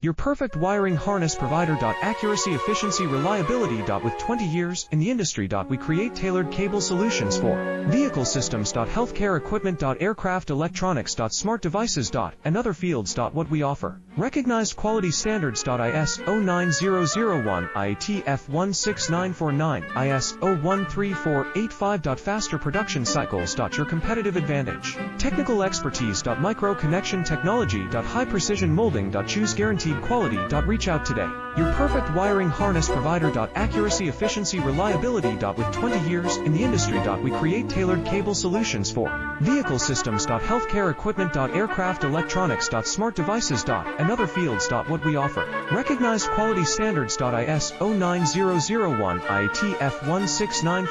Your perfect wiring harness provider. Accuracy, efficiency, reliability. With 20 years in the industry. We create tailored cable solutions for vehicle systems. Healthcare equipment. Aircraft electronics. Smart devices. And other fields. What we offer. Recognized quality standards. ISO 9001, IATF 16949, ISO 13485. Faster production cycles. Your competitive advantage. Technical expertise. Micro connection technology. High precision molding. Choose guaranteed quality. Reach out today. Your perfect wiring harness provider. Accuracy, efficiency, reliability. With 20 years in the industry. We create tailored cable solutions for vehicle systems. Healthcare equipment. Aircraft electronics. Smart devices. And other fields. What we offer. Recognized quality standards. ISO 9001, IATF 16949.